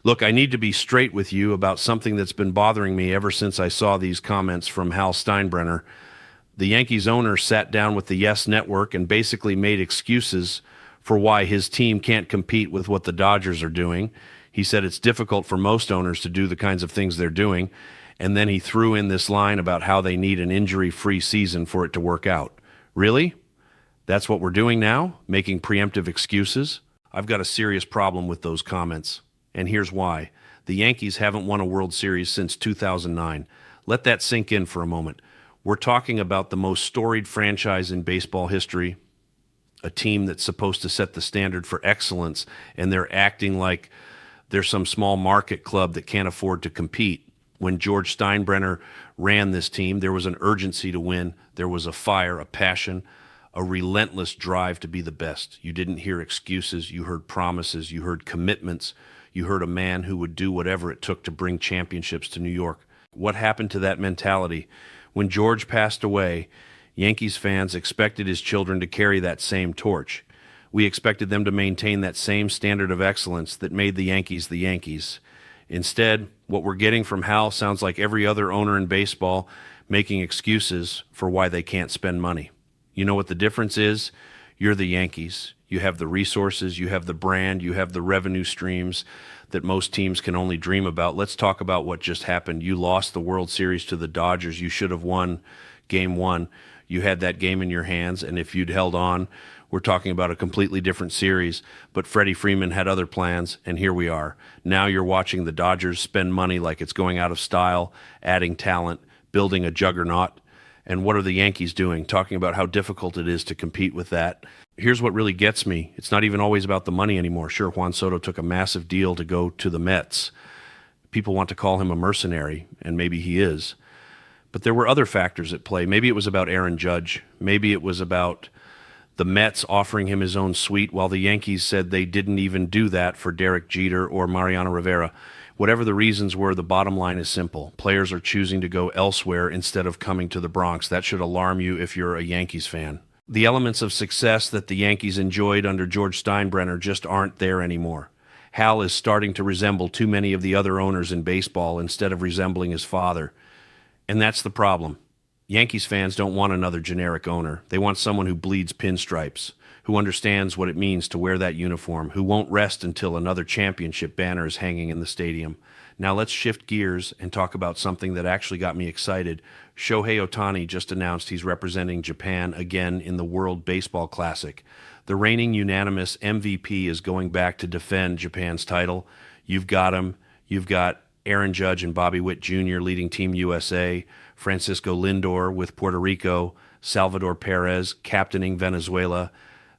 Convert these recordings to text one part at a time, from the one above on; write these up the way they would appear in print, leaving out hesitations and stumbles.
Look, I need to be straight with you about something that's been bothering me ever since I saw these comments from Hal Steinbrenner. The Yankees owner sat down with the Yes Network and basically made excuses for why his team can't compete with what the Dodgers are doing. He said it's difficult for most owners to do the kinds of things they're doing. And then he threw in this line about how they need an injury-free season for it to work out. Really? That's what we're doing now? Making preemptive excuses? I've got a serious problem with those comments. And here's why. The Yankees haven't won a World Series since 2009. Let that sink in for a moment. We're talking about the most storied franchise in baseball history, a team that's supposed to set the standard for excellence, and they're acting like they're some small market club that can't afford to compete. When George Steinbrenner ran this team, there was an urgency to win. There was a fire, a passion, a relentless drive to be the best. You didn't hear excuses. You heard promises. You heard commitments. You heard a man who would do whatever it took to bring championships to New York. What happened to that mentality? When George passed away, Yankees fans expected his children to carry that same torch. We expected them to maintain that same standard of excellence that made the Yankees the Yankees. Instead, what we're getting from Hal sounds like every other owner in baseball making excuses for why they can't spend money. You know what the difference is? You're the Yankees. You have the resources, you have the brand, you have the revenue streams that most teams can only dream about. Let's talk about what just happened. You lost the World Series to the Dodgers. You should have won Game 1. You had that game in your hands, and if you'd held on, we're talking about a completely different series. But Freddie Freeman had other plans, and here we are. Now you're watching the Dodgers spend money like it's going out of style, adding talent, building a juggernaut. And what are the Yankees doing? Talking about how difficult it is to compete with that. Here's what really gets me. It's not even always about the money anymore. Sure, Juan Soto took a massive deal to go to the Mets. People want to call him a mercenary, and maybe he is. But there were other factors at play. Maybe it was about Aaron Judge. Maybe it was about the Mets offering him his own suite while the Yankees said they didn't even do that for Derek Jeter or Mariano Rivera. Whatever the reasons were, the bottom line is simple. Players are choosing to go elsewhere instead of coming to the Bronx. That should alarm you if you're a Yankees fan. The elements of success that the Yankees enjoyed under George Steinbrenner just aren't there anymore. Hal is starting to resemble too many of the other owners in baseball instead of resembling his father. And that's the problem. Yankees fans don't want another generic owner. They want someone who bleeds pinstripes, who understands what it means to wear that uniform, who won't rest until another championship banner is hanging in the stadium. Now let's shift gears and talk about something that actually got me excited. Shohei Ohtani just announced he's representing Japan again in the World Baseball Classic. The reigning unanimous MVP is going back to defend Japan's title. You've got him. You've got Aaron Judge and Bobby Witt Jr. leading Team USA, Francisco Lindor with Puerto Rico, Salvador Perez captaining Venezuela.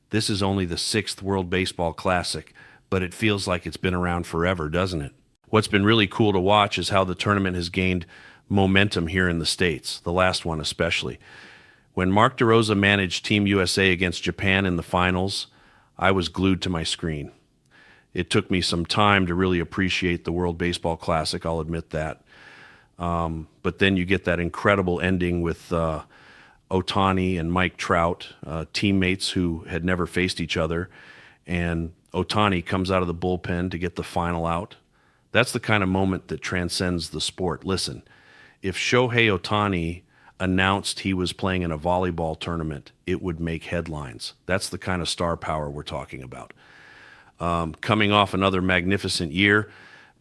This is only the 6th World Baseball Classic, but it feels like it's been around forever, doesn't it? What's been really cool to watch is how the tournament has gained momentum here in the States, the last one especially. When Mark DeRosa managed Team USA against Japan in the finals, I was glued to my screen. It took me some time to really appreciate the World Baseball Classic, I'll admit that. But then you get that incredible ending with Ohtani and Mike Trout, teammates who had never faced each other, and Ohtani comes out of the bullpen to get the final out. That's the kind of moment that transcends the sport. Listen, if Shohei Ohtani announced he was playing in a volleyball tournament, it would make headlines. That's the kind of star power we're talking about. Coming off another magnificent year,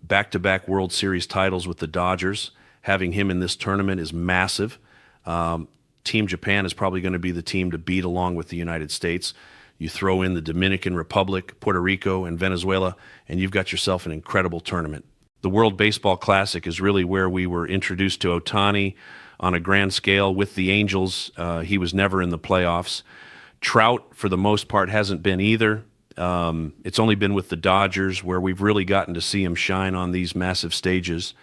back-to-back World Series titles with the Dodgers, having him in this tournament is massive. Team Japan is probably going to be the team to beat along with the United States. You throw in the Dominican Republic, Puerto Rico, and Venezuela, and you've got yourself an incredible tournament. The World Baseball Classic is really where we were introduced to Ohtani on a grand scale with the Angels. He was never in the playoffs. Trout, for the most part, hasn't been either. It's only been with the Dodgers where we've really gotten to see him shine on these massive stages.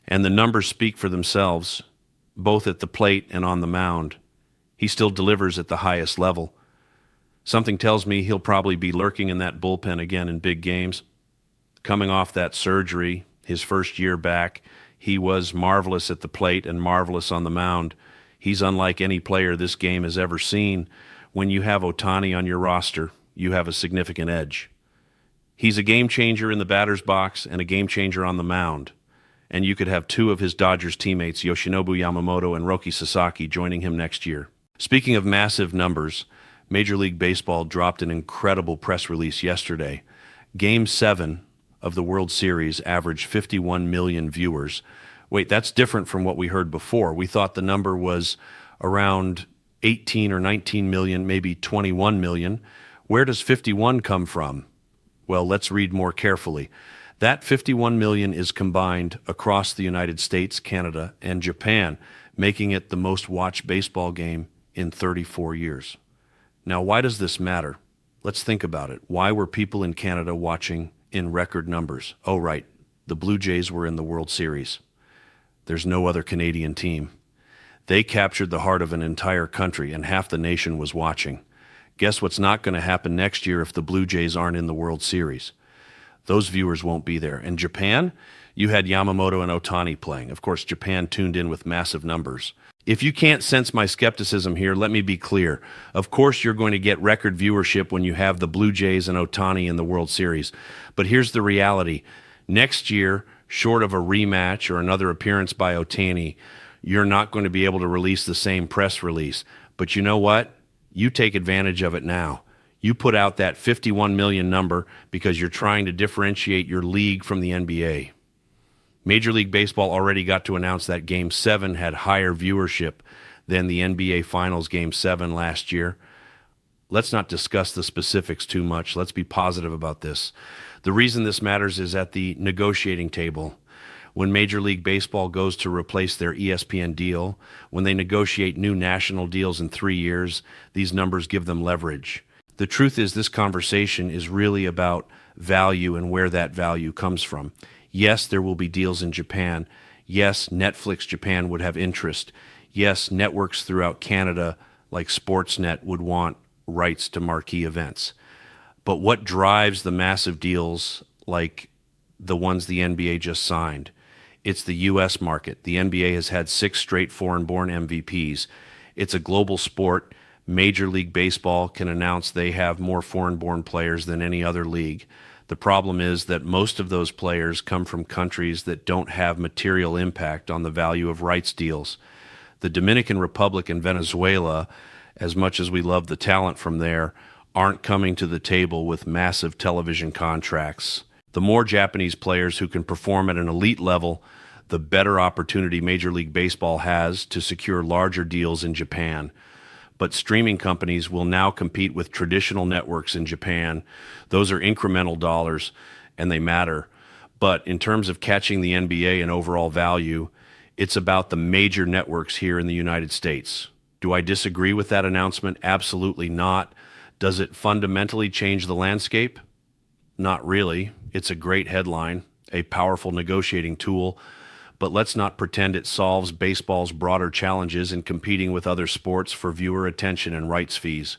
And the numbers speak for themselves, both at the plate and on the mound. He still delivers at the highest level. Something tells me he'll probably be lurking in that bullpen again in big games. Coming off that surgery, his first year back, he was marvelous at the plate and marvelous on the mound. He's unlike any player this game has ever seen. When you have Ohtani on your roster, you have a significant edge. He's a game changer in the batter's box and a game changer on the mound. And you could have two of his Dodgers teammates, Yoshinobu Yamamoto and Roki Sasaki, joining him next year. Speaking of massive numbers, Major League Baseball dropped an incredible press release yesterday. Game 7 of the World Series averaged 51 million viewers. Wait, that's different from what we heard before. We thought the number was around 18 or 19 million, maybe 21 million. Where does 51 come from? Well, let's read more carefully. That 51 million is combined across the United States, Canada, and Japan, making it the most watched baseball game in 34 years. Now, why does this matter? Let's think about it. Why were people in Canada watching in record numbers? Oh, right. The Blue Jays were in the World Series. There's no other Canadian team. They captured the heart of an entire country, and half the nation was watching. Guess what's not going to happen next year if the Blue Jays aren't in the World Series? Those viewers won't be there. And Japan, you had Yamamoto and Ohtani playing. Of course, Japan tuned in with massive numbers. If you can't sense my skepticism here, let me be clear. Of course, you're going to get record viewership when you have the Blue Jays and Ohtani in the World Series. But here's the reality. Next year, short of a rematch or another appearance by Ohtani, you're not going to be able to release the same press release. But you know what? You take advantage of it now. You put out that 51 million number because you're trying to differentiate your league from the NBA. Major League Baseball already got to announce that Game 7 had higher viewership than the NBA Finals Game 7 last year. Let's not discuss the specifics too much. Let's be positive about this. The reason this matters is at the negotiating table. When Major League Baseball goes to replace their ESPN deal, when they negotiate new national deals in 3 years, these numbers give them leverage. The truth is this conversation is really about value and where that value comes from. Yes, there will be deals in Japan. Yes, Netflix Japan would have interest. Yes, networks throughout Canada like Sportsnet would want rights to marquee events. But what drives the massive deals like the ones the NBA just signed? It's the U.S. market. The NBA has had 6 straight foreign-born MVPs. It's a global sport. Major League Baseball can announce they have more foreign-born players than any other league. The problem is that most of those players come from countries that don't have material impact on the value of rights deals. The Dominican Republic and Venezuela, as much as we love the talent from there, aren't coming to the table with massive television contracts. The more Japanese players who can perform at an elite level, the better opportunity Major League Baseball has to secure larger deals in Japan. But streaming companies will now compete with traditional networks in Japan. Those are incremental dollars, and they matter. But in terms of catching the NBA and overall value, it's about the major networks here in the United States. Do I disagree with that announcement? Absolutely not. Does it fundamentally change the landscape? Not really. It's a great headline, a powerful negotiating tool, but let's not pretend it solves baseball's broader challenges in competing with other sports for viewer attention and rights fees.